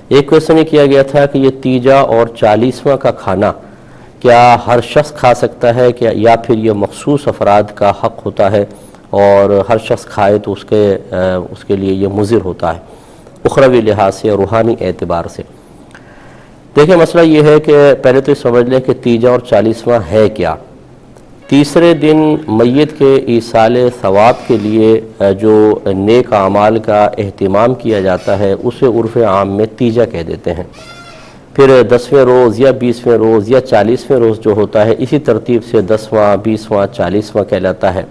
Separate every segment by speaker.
Speaker 1: ایک کوشچن یہ کیا گیا تھا کہ یہ تیجا اور 40واں کا کھانا کیا ہر شخص کھا سکتا ہے کیا، یا پھر یہ مخصوص افراد کا حق ہوتا ہے اور ہر شخص کھائے تو اس کے لیے یہ مضر ہوتا ہے اخروی لحاظ سے اور روحانی اعتبار سے؟ دیکھیں، مسئلہ یہ ہے کہ پہلے تو یہ سمجھ لیں کہ تیجا اور 40واں ہے کیا۔ تیسرے دن میت کے ایصال ثواب کے لیے جو نیک اعمال کا اہتمام کیا جاتا ہے اسے عرف عام میں تیجا کہہ دیتے ہیں۔ پھر 10ویں روز یا 20ویں روز یا 40ویں روز جو ہوتا ہے اسی ترتیب سے 10واں 20واں 40واں کہلاتا ہے۔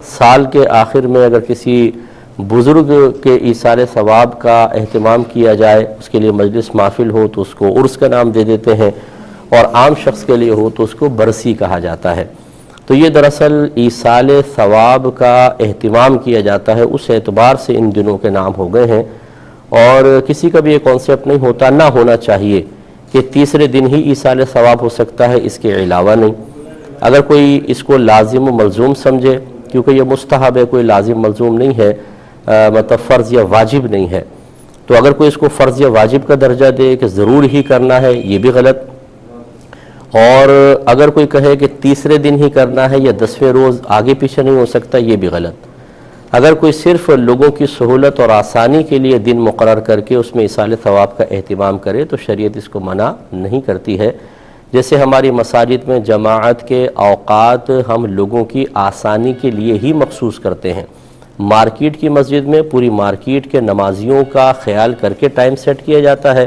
Speaker 1: سال کے آخر میں اگر کسی بزرگ کے ایصال ثواب کا اہتمام کیا جائے، اس کے لیے مجلس محفل ہو تو اس کو عرس کا نام دے دیتے ہیں، اور عام شخص کے لیے ہو تو اس کو برسی کہا جاتا ہے۔ تو یہ دراصل ایصال ثواب کا اہتمام کیا جاتا ہے، اس اعتبار سے ان دنوں کے نام ہو گئے ہیں، اور کسی کا بھی یہ کانسیپٹ نہیں ہوتا، نہ ہونا چاہیے کہ تیسرے دن ہی ایصال ثواب ہو سکتا ہے، اس کے علاوہ نہیں۔ اگر کوئی اس کو لازم و ملزوم سمجھے، کیونکہ یہ مستحب ہے، کوئی لازم ملزوم نہیں ہے، مطلب فرض یا واجب نہیں ہے، تو اگر کوئی اس کو فرض یا واجب کا درجہ دے کہ ضرور ہی کرنا ہے، یہ بھی غلط۔ اور اگر کوئی کہے کہ تیسرے دن ہی کرنا ہے یا 10ویں روز آگے پیچھے نہیں ہو سکتا، یہ بھی غلط۔ اگر کوئی صرف لوگوں کی سہولت اور آسانی کے لیے دن مقرر کر کے اس میں ایصال ثواب کا اہتمام کرے تو شریعت اس کو منع نہیں کرتی ہے۔ جیسے ہماری مساجد میں جماعت کے اوقات ہم لوگوں کی آسانی کے لیے ہی مخصوص کرتے ہیں۔ مارکیٹ کی مسجد میں پوری مارکیٹ کے نمازیوں کا خیال کر کے ٹائم سیٹ کیا جاتا ہے،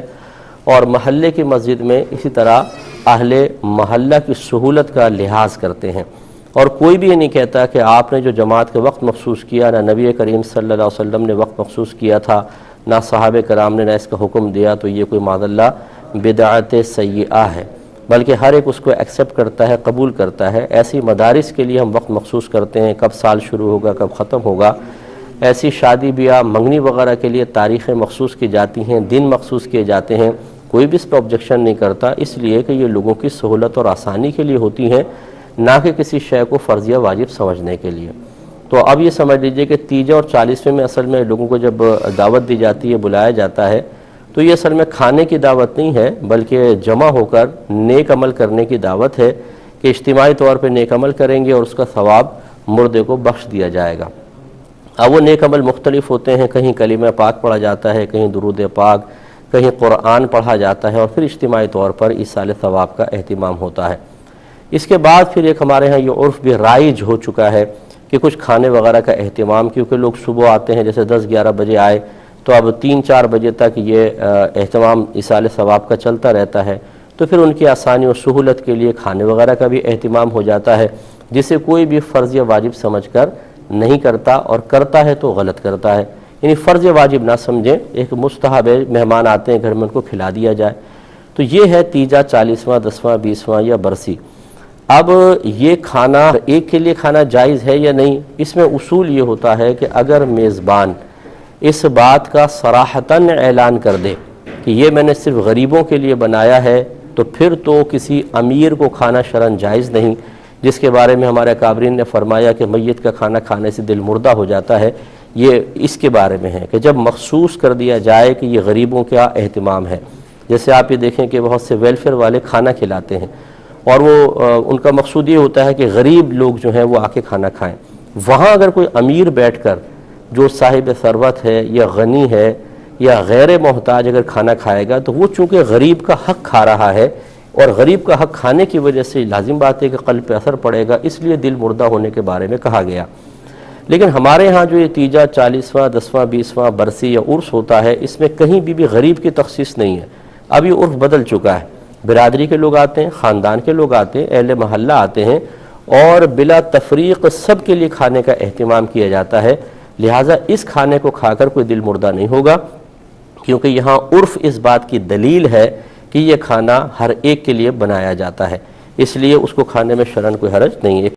Speaker 1: اور محلے کی مسجد میں اسی طرح اہل محلہ کی سہولت کا لحاظ کرتے ہیں۔ اور کوئی بھی یہ نہیں کہتا کہ آپ نے جو جماعت کے وقت مخصوص کیا، نہ نبی کریم صلی اللہ علیہ وسلم نے وقت مخصوص کیا تھا، نہ صحابہ کرام نے نہ اس کا حکم دیا، تو یہ کوئی معاذ اللہ بدعت سیئہ ہے، بلکہ ہر ایک اس کو ایکسیپٹ کرتا ہے، قبول کرتا ہے۔ ایسی مدارس کے لیے ہم وقت مخصوص کرتے ہیں، کب سال شروع ہوگا کب ختم ہوگا۔ ایسی شادی بیاہ منگنی وغیرہ کے لیے تاریخیں مخصوص کی جاتی ہیں، دن مخصوص کیے جاتے ہیں، کوئی بھی اس پہ آبجیکشن نہیں کرتا، اس لیے کہ یہ لوگوں کی سہولت اور آسانی کے لیے ہوتی ہیں، نہ کہ کسی شے کو فرض یا واجب سمجھنے کے لیے۔ تو اب یہ سمجھ لیجئے کہ تیجا اور 40ویں میں اصل میں لوگوں کو جب دعوت دی جاتی ہے، بلایا جاتا ہے، تو یہ اصل میں کھانے کی دعوت نہیں ہے، بلکہ جمع ہو کر نیک عمل کرنے کی دعوت ہے کہ اجتماعی طور پہ نیک عمل کریں گے اور اس کا ثواب مردے کو بخش دیا جائے گا۔ اب وہ نیک عمل مختلف ہوتے ہیں، کہیں کلمہ پاک پڑھا جاتا ہے، کہیں درود پاک، کہیں قرآن پڑھا جاتا ہے، اور پھر اجتماعی طور پر ایصال ثواب کا اہتمام ہوتا ہے۔ اس کے بعد پھر ایک ہمارے ہاں یہ عرف بھی رائج ہو چکا ہے کہ کچھ کھانے وغیرہ کا اہتمام، کیونکہ لوگ صبح آتے ہیں، جیسے 10-11 بجے آئے تو اب 3-4 بجے تک یہ اہتمام ایصال ثواب کا چلتا رہتا ہے، تو پھر ان کی آسانی اور سہولت کے لیے کھانے وغیرہ کا بھی اہتمام ہو جاتا ہے، جسے کوئی بھی فرض یا واجب سمجھ کر نہیں کرتا، اور کرتا ہے تو غلط کرتا ہے۔ یعنی فرض واجب نہ سمجھیں، ایک مستحب ہے، مہمان آتے ہیں گھر میں ان کو کھلا دیا جائے۔ تو یہ ہے تیجا، 40واں، 10واں، 20واں یا برسی۔ اب یہ کھانا ایک کے لیے کھانا جائز ہے یا نہیں، اس میں اصول یہ ہوتا ہے کہ اگر میزبان اس بات کا صراحتاً اعلان کر دے کہ یہ میں نے صرف غریبوں کے لیے بنایا ہے، تو پھر تو کسی امیر کو کھانا شرعاً جائز نہیں، جس کے بارے میں ہمارے اکابرین نے فرمایا کہ میت کا کھانا کھانے سے دل مردہ ہو جاتا ہے۔ یہ اس کے بارے میں ہے کہ جب مخصوص کر دیا جائے کہ یہ غریبوں کا اہتمام ہے۔ جیسے آپ یہ دیکھیں کہ بہت سے ویلفیئر والے کھانا کھلاتے ہیں، اور وہ ان کا مقصود یہ ہوتا ہے کہ غریب لوگ جو ہیں وہ آ کے کھانا کھائیں۔ وہاں اگر کوئی امیر بیٹھ کر جو صاحب ثروت ہے یا غنی ہے یا غیر محتاج اگر کھانا کھائے گا، تو وہ چونکہ غریب کا حق کھا رہا ہے، اور غریب کا حق کھانے کی وجہ سے لازم بات ہے کہ قلب پہ اثر پڑے گا، اس لیے دل مردہ ہونے کے بارے میں کہا گیا۔ لیکن ہمارے ہاں جو یہ تیجا، 40واں، 10واں، 20واں برسی یا عرس ہوتا ہے، اس میں کہیں بھی غریب کی تخصیص نہیں ہے۔ اب یہ عرف بدل چکا ہے، برادری کے لوگ آتے ہیں، خاندان کے لوگ آتے ہیں، اہل محلہ آتے ہیں، اور بلا تفریق سب کے لیے کھانے کا اہتمام کیا جاتا ہے۔ لہٰذا اس کھانے کو کھا کر کوئی دل مردہ نہیں ہوگا، کیونکہ یہاں عرف اس بات کی دلیل ہے کہ یہ کھانا ہر ایک کے لیے بنایا جاتا ہے، اس لیے اس کو کھانے میں شرعاً کوئی حرج نہیں ہے۔